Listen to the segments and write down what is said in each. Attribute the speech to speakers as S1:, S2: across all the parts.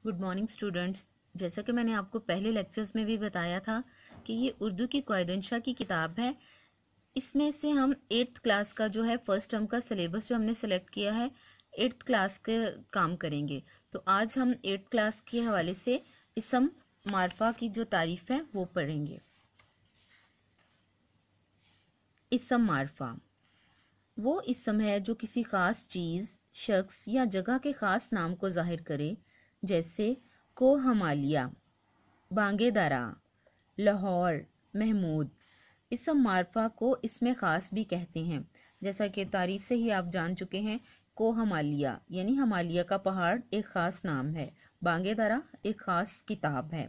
S1: Good morning students. जैसा कि मैंने आपको पहले लेक्चर्स में भी बताया था कि ये उर्दू की कायदे-इंशा की किताब है। इसमें से हम 8th क्लास का जो है फर्स्ट टर्म का सिलेबस जो हमने सेलेक्ट किया है 8th क्लास के काम करेंगे। तो आज हम 8th क्लास के हवाले से इसम मारफा की जो तारीफ है वो पढ़ेंगे। इसम मारफा वो इसम है जो किसी खास चीज़, शख्स या जगह के खास नाम को जाहिर करे, जैसे कोहमालिया, बांगे दरा, लाहौर, महमूद। इसम मारफा को इसमें ख़ास भी कहते हैं। जैसा कि तारीफ से ही आप जान चुके हैं, कोहमालिया यानी हमालिया का पहाड़ एक ख़ास नाम है, बांगे दरा एक ख़ास किताब है,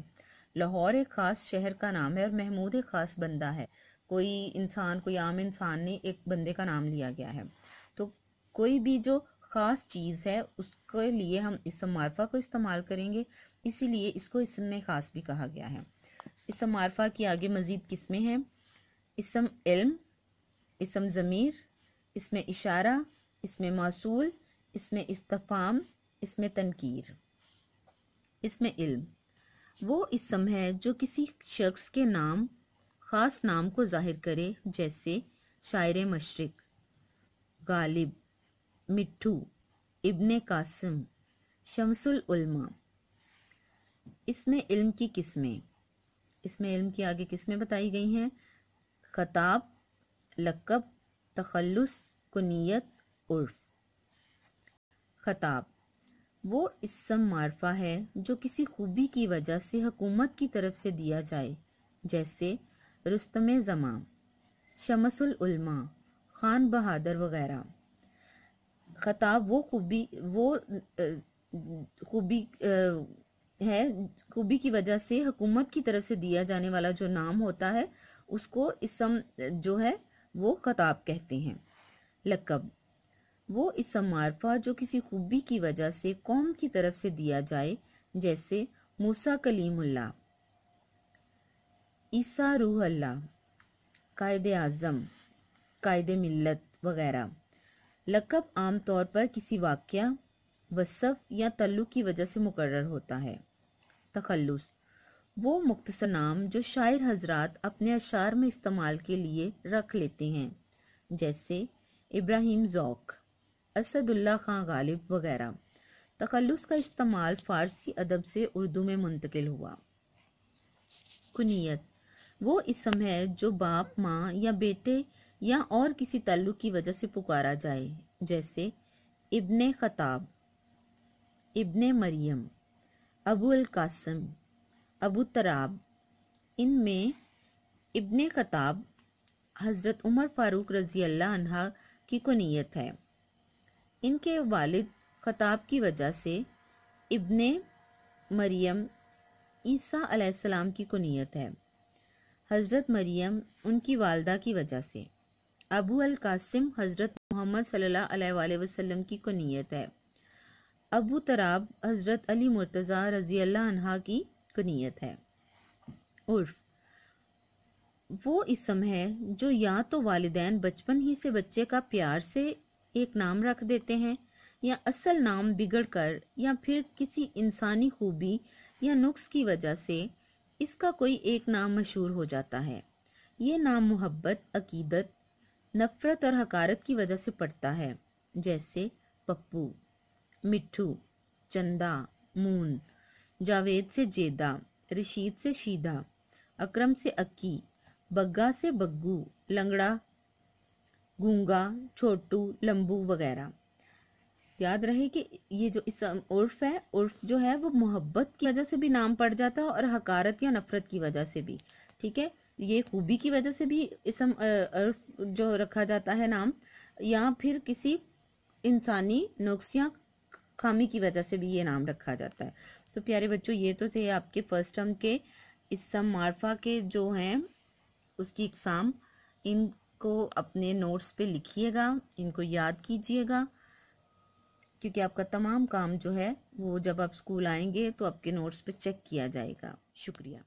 S1: लाहौर एक ख़ास शहर का नाम है और महमूद एक ख़ास बंदा है। कोई इंसान, कोई आम इंसान ने एक बंदे का नाम लिया गया है। तो कोई भी जो ख़ास चीज़ है उसके लिए हम इसम मारफा को इस्तेमाल करेंगे, इसीलिए इसको इसम में ख़ास भी कहा गया है। इसम मारफा की आगे मज़ीद किस्में हैं। इसम इल्म, इसम ज़मीर, इसमें इशारा, इसमें मासूल, इसमें इस्तफाम, इसमें तनकीर। इसमें इल्म वो इसम है जो किसी शख्स के नाम, ख़ास नाम को जाहिर करे, जैसे शायर मशरिक, गालिब, मिट्ठू, इब्ने कासिम, शमसुल उलमा। इसमें इल्म की किस्में, इसमें इल्म की आगे किस्में बताई गई हैं। खताब, लक़ब, तखल्लुस, कुनियत, उर्फ। खताब वो इसम मारफा है जो किसी खूबी की वजह से हुकूमत की तरफ से दिया जाए, जैसे रुस्तमे ज़मा, शमसुल उलमा, खान बहादुर वगैरह। खताब वो खूबी है, खूबी की वजह से हुकूमत की तरफ से दिया जाने वाला जो नाम होता है उसको इसम जो है वो खताब कहते हैं। लक़ब वो इसम मारफा जो किसी खूबी की वजह से कौम की तरफ से दिया जाए, जैसे मूसा कलीमुल्लाह, ईसा रूह अल्लाह, कायदे आज़म, कायदे मिल्लत वगैरह। लक़ब आम तौर पर किसी वाक़या, वसफ़ या तल्लुक़ की वजह से मुकर्रर होता है। तखल्लुस वो मुख्तसर नाम जो शायर हजरात अपने अशार में इस्तेमाल के लिए रख लेते हैं, जैसे इब्राहिम ज़ौक़, असदुल्ला खां गालिब वगैरह। तखल्लुस का इस्तेमाल फ़ारसी अदब से उर्दू में मुंतकिल हुआ। कुनियत वो इसम है जो बाप, माँ या बेटे या और किसी ताल्लुक की वजह से पुकारा जाए, जैसे इब्ने खताब, इब्ने मरियम, अबू अल कासिम, अबू तराब। इनमें इब्ने खताब हज़रत उमर फ़ारूक रज़ी अल्लाह अन्हा की कुनियत है। इनके वालिद खताब की वजह से इब्ने मरियम ईसा अलैहिस्सलाम की कुनियत है। हज़रत मरियम उनकी वालदा की वजह से। अबू अल कासिम हज़रत मोहम्मद सल्लल्लाहु अलैहि वसल्लम की कुनियत है। अबू तराब हज़रत अली मुर्तज़ा रज़ी अल्लाह अन्हा की कुनियत है। उर्फ वो इसम है जो या तो वालिदैन बचपन ही से बच्चे का प्यार से एक नाम रख देते हैं, या असल नाम बिगड़ कर, या फिर किसी इंसानी खूबी या नुक्स की वजह से इसका कोई एक नाम मशहूर हो जाता है। ये नाम मोहब्बत, अकीदत, नफ़रत और हकारत की वजह से पड़ता है, जैसे पप्पू, मिट्ठू, चंदा, मून, जावेद से जेदा, रशीद से शीदा, अकरम से अक्की, बग्गा से बग्गू, लंगड़ा, गूंगा, छोटू, लंबू वगैरह। याद रहे कि ये जो इसम उर्फ है, उर्फ जो है वो मोहब्बत की वजह से भी नाम पड़ जाता है और हकारत या नफरत की वजह से भी। ठीक है, ये खूबी की वजह से भी इसम उर्फ जो रखा जाता है नाम, या फिर किसी इंसानी नुक्स या खामी की वजह से भी ये नाम रखा जाता है। तो प्यारे बच्चों, ये तो थे आपके फर्स्ट टर्म के इसम मारफा के जो हैं उसकी इकसाम। इनको अपने नोट्स पे लिखिएगा, इनको याद कीजिएगा, क्योंकि आपका तमाम काम जो है वो जब आप स्कूल आएंगे तो आपके नोट्स पे चेक किया जाएगा। शुक्रिया।